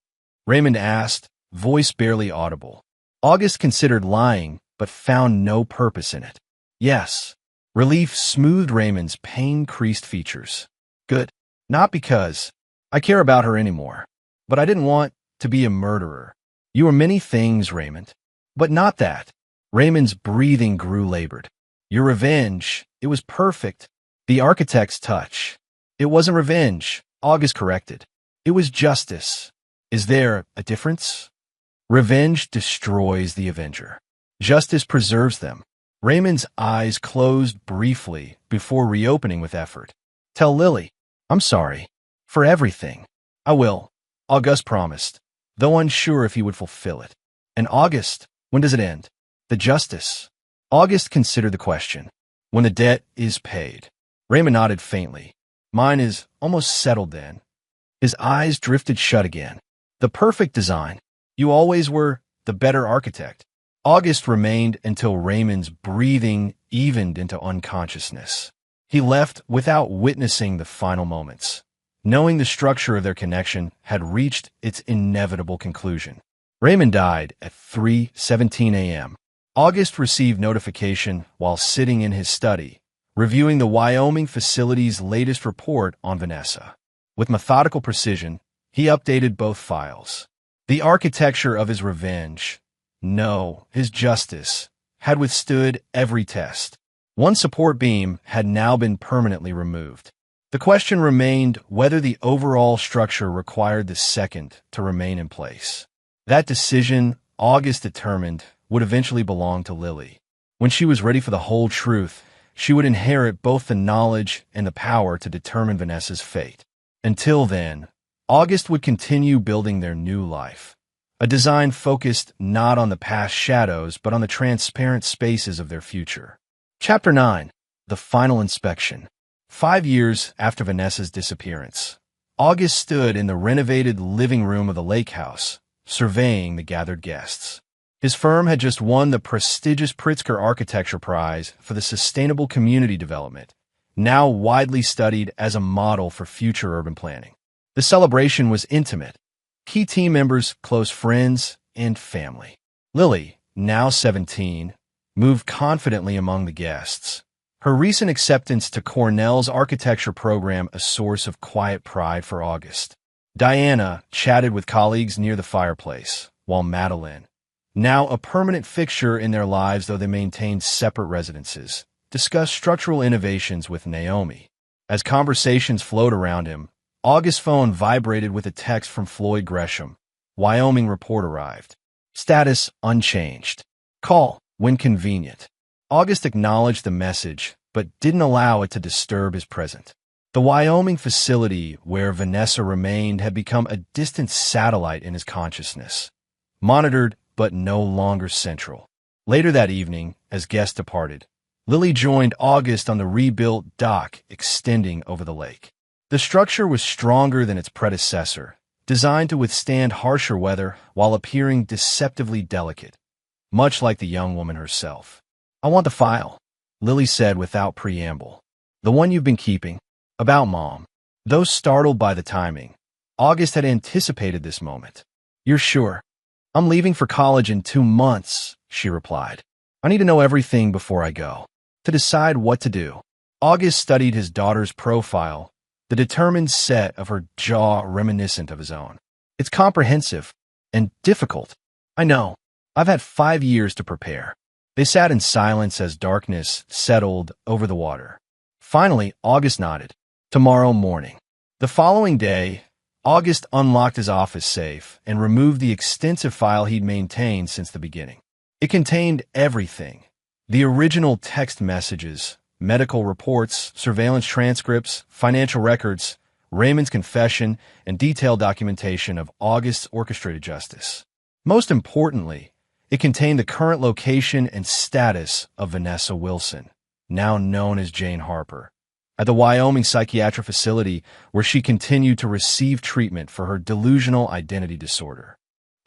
Raymond asked, voice barely audible. August considered lying, but found no purpose in it. "Yes." Relief smoothed Raymond's pain-creased features. "Good. Not because I care about her anymore, but I didn't want to be a murderer. You were many things, Raymond, but not that." Raymond's breathing grew labored. "Your revenge, it was perfect. The architect's touch. It wasn't revenge," August corrected. "It was justice. Is there a difference? Revenge destroys the avenger. Justice preserves them." Raymond's eyes closed briefly before reopening with effort. "Tell Lily, I'm sorry. For everything." "I will," August promised. though unsure if he would fulfill it. And August, when does it end? The justice. August considered the question. When the debt is paid. Raymond nodded faintly. Mine is almost settled then. His eyes drifted shut again. The perfect design. You always were the better architect. August remained until Raymond's breathing evened into unconsciousness. He left without witnessing the final moments, knowing the structure of their connection had reached its inevitable conclusion. Raymond died at 3:17 a.m. August received notification while sitting in his study, reviewing the Wyoming facility's latest report on Vanessa. With methodical precision, he updated both files. The architecture of his revenge, no, his justice, had withstood every test. One support beam had now been permanently removed. The question remained whether the overall structure required the second to remain in place. That decision, August determined, would eventually belong to Lily. When she was ready for the whole truth, she would inherit both the knowledge and the power to determine Vanessa's fate. Until then, August would continue building their new life. A design focused not on the past shadows, but on the transparent spaces of their future. Chapter 9. The Final Inspection. 5 years after Vanessa's disappearance, August stood in the renovated living room of the lake house, surveying the gathered guests. His firm had just won the prestigious Pritzker Architecture Prize for the Sustainable Community Development, now widely studied as a model for future urban planning. The celebration was intimate. Key team members, close friends, and family. Lily, now 17, moved confidently among the guests, her recent acceptance to Cornell's architecture program a source of quiet pride for August. Diana chatted with colleagues near the fireplace, while Madeline, now a permanent fixture in their lives though they maintained separate residences, discussed structural innovations with Naomi. As conversations flowed around him, August's phone vibrated with a text from Floyd Gresham. Wyoming report arrived. Status unchanged. Call when convenient. August acknowledged the message, but didn't allow it to disturb his present. The Wyoming facility where Vanessa remained had become a distant satellite in his consciousness, monitored but no longer central. Later that evening, as guests departed, Lily joined August on the rebuilt dock extending over the lake. The structure was stronger than its predecessor, designed to withstand harsher weather while appearing deceptively delicate, much like the young woman herself. I want the file, Lily said without preamble. The one you've been keeping. About Mom. Though startled by the timing, August had anticipated this moment. You're sure? I'm leaving for college in 2 months, she replied. I need to know everything before I go. To decide what to do. August studied his daughter's profile, the determined set of her jaw reminiscent of his own. It's comprehensive and difficult. I know. I've had 5 years to prepare. They sat in silence as darkness settled over the water. Finally, August nodded. Tomorrow morning. The following day, August unlocked his office safe and removed the extensive file he'd maintained since the beginning. It contained everything. The original text messages, medical reports, surveillance transcripts, financial records, Raymond's confession, and detailed documentation of August's orchestrated justice. Most importantly, it contained the current location and status of Vanessa Wilson, now known as Jane Harper, at the Wyoming psychiatric facility where she continued to receive treatment for her delusional identity disorder.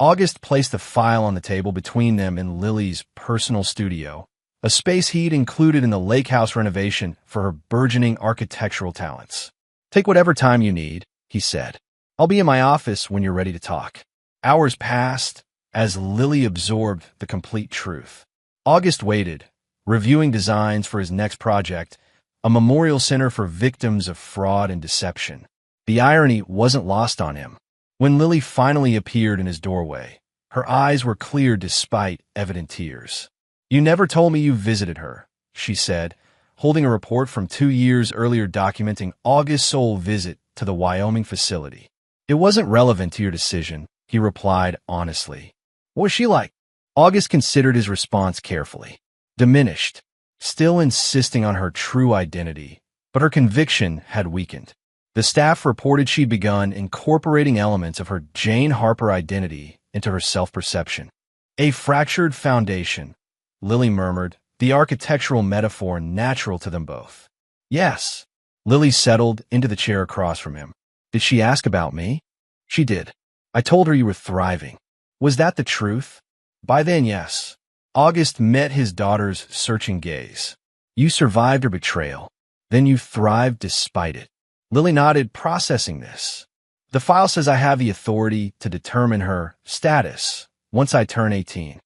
August placed the file on the table between them in Lily's personal studio, a space he'd included in the lake house renovation for her burgeoning architectural talents. Take whatever time you need, he said. I'll be in my office when you're ready to talk. Hours passed as Lily absorbed the complete truth. August waited, reviewing designs for his next project, a memorial center for victims of fraud and deception. The irony wasn't lost on him. When Lily finally appeared in his doorway, her eyes were clear despite evident tears. You never told me you visited her, she said, holding a report from 2 years earlier documenting August's sole visit to the Wyoming facility. It wasn't relevant to your decision, he replied honestly. What was she like? August considered his response carefully. Diminished, still insisting on her true identity, but her conviction had weakened. The staff reported she'd begun incorporating elements of her Jane Harper identity into her self-perception. A fractured foundation, Lily murmured, the architectural metaphor natural to them both. Yes. Lily settled into the chair across from him. Did she ask about me? She did. I told her you were thriving. Was that the truth? By then, yes. August met his daughter's searching gaze. You survived her betrayal. Then you thrived despite it. Lily nodded, processing this. The file says I have the authority to determine her status once I turn 18.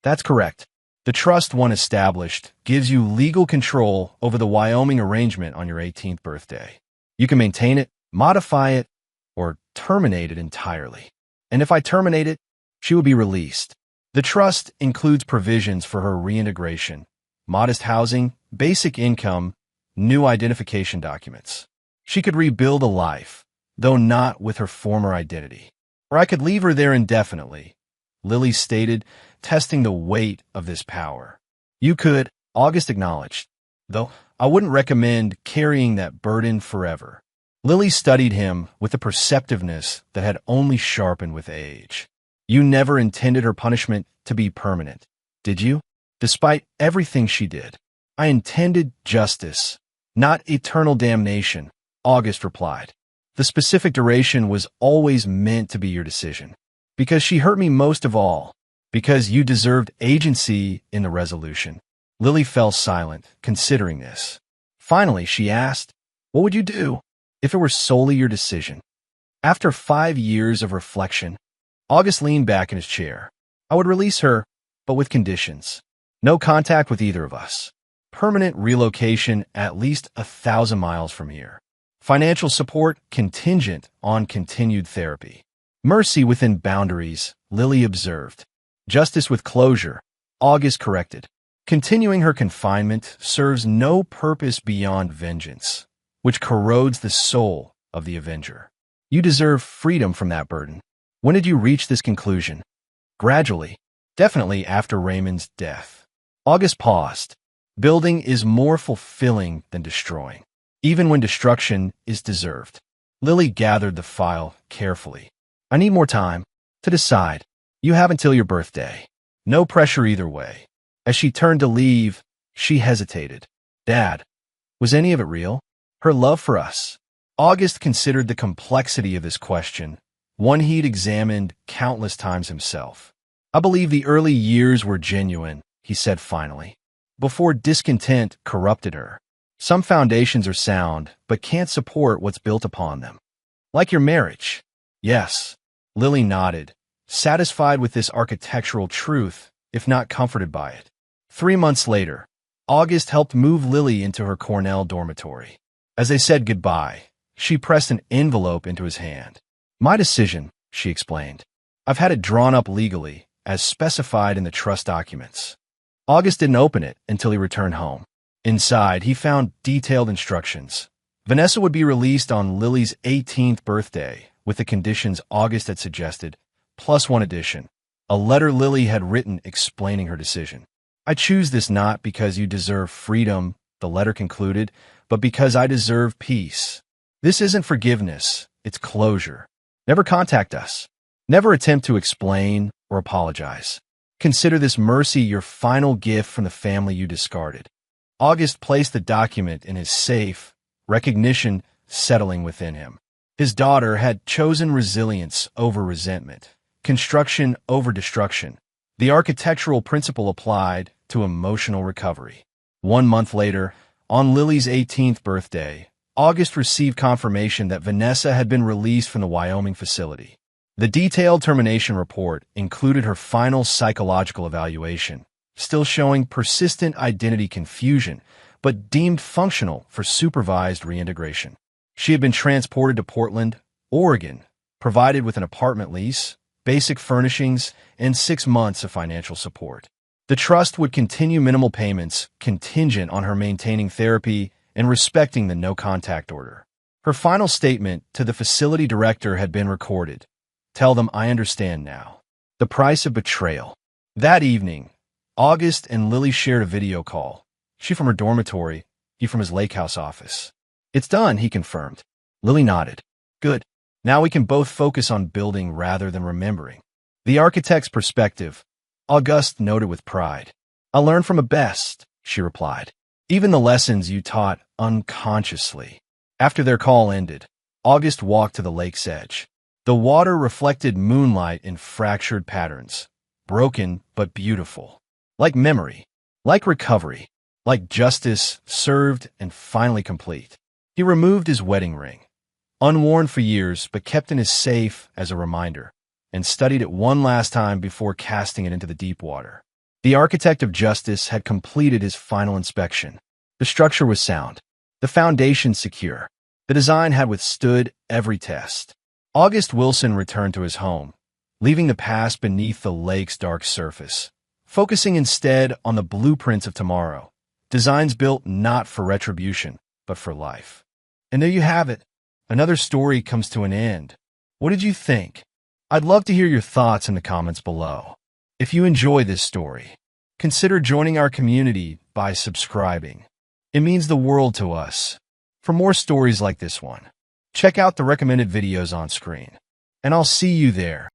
That's correct. The trust one established gives you legal control over the Wyoming arrangement on your 18th birthday. You can maintain it, modify it, or terminate it entirely. And if I terminate it, she will be released. The trust includes provisions for her reintegration, modest housing, basic income, new identification documents. She could rebuild a life, though not with her former identity. Or I could leave her there indefinitely, Lily stated, testing the weight of this power. You could, August acknowledged, though I wouldn't recommend carrying that burden forever. Lily studied him with a perceptiveness that had only sharpened with age. You never intended her punishment to be permanent, did you? Despite everything she did. I intended justice, not eternal damnation, August replied. The specific duration was always meant to be your decision. Because she hurt me most of all. Because you deserved agency in the resolution. Lily fell silent, considering this. Finally, she asked, what would you do if it were solely your decision? After 5 years of reflection, August leaned back in his chair. I would release her, but with conditions. No contact with either of us. Permanent relocation at least 1,000 miles from here. Financial support contingent on continued therapy. Mercy within boundaries, Lily observed. Justice with closure, August corrected. Continuing her confinement serves no purpose beyond vengeance, which corrodes the soul of the avenger. You deserve freedom from that burden. When did you reach this conclusion? Gradually, definitely after Raymond's death. August paused. Building is more fulfilling than destroying, even when destruction is deserved. Lily gathered the file carefully. I need more time to decide. You have until your birthday. No pressure either way. As she turned to leave, she hesitated. Dad, was any of it real? Her love for us? August considered the complexity of this question, one he'd examined countless times himself. I believe the early years were genuine, he said finally, before discontent corrupted her. Some foundations are sound, but can't support what's built upon them. Like your marriage. Yes. Lily nodded, satisfied with this architectural truth, if not comforted by it. 3 months later, August helped move Lily into her Cornell dormitory. As they said goodbye, she pressed an envelope into his hand. My decision, she explained. I've had it drawn up legally, as specified in the trust documents. August didn't open it until he returned home. Inside, he found detailed instructions. Vanessa would be released on Lily's 18th birthday, with the conditions August had suggested, plus one addition, a letter Lily had written explaining her decision. I choose this not because you deserve freedom, the letter concluded, but because I deserve peace. This isn't forgiveness, it's closure. Never contact us. Never attempt to explain or apologize. Consider this mercy your final gift from the family you discarded. August placed the document in his safe, recognition settling within him. His daughter had chosen resilience over resentment, construction over destruction. The architectural principle applied to emotional recovery. 1 month later, on Lily's 18th birthday, August received confirmation that Vanessa had been released from the Wyoming facility. The detailed termination report included her final psychological evaluation, still showing persistent identity confusion, but deemed functional for supervised reintegration. She had been transported to Portland, Oregon, provided with an apartment lease, basic furnishings, and 6 months of financial support. The trust would continue minimal payments contingent on her maintaining therapy and respecting the no-contact order. Her final statement to the facility director had been recorded. Tell them I understand now. The price of betrayal. That evening, August and Lily shared a video call. She from her dormitory, he from his lake house office. It's done, he confirmed. Lily nodded. Good. Now we can both focus on building rather than remembering. The architect's perspective, Auguste noted with pride. I learned from a best, she replied. Even the lessons you taught unconsciously. After their call ended, Auguste walked to the lake's edge. The water reflected moonlight in fractured patterns, broken but beautiful. Like memory, like recovery, like justice served and finally complete. He removed his wedding ring, unworn for years but kept in his safe as a reminder, and studied it one last time before casting it into the deep water. The architect of justice had completed his final inspection. The structure was sound, the foundation secure. The design had withstood every test. August Wilson returned to his home, leaving the past beneath the lake's dark surface, focusing instead on the blueprints of tomorrow, designs built not for retribution, but for life. And there you have it. Another story comes to an end. What did you think? I'd love to hear your thoughts in the comments below. If you enjoy this story, consider joining our community by subscribing. It means the world to us. For more stories like this one, check out the recommended videos on screen, and I'll see you there.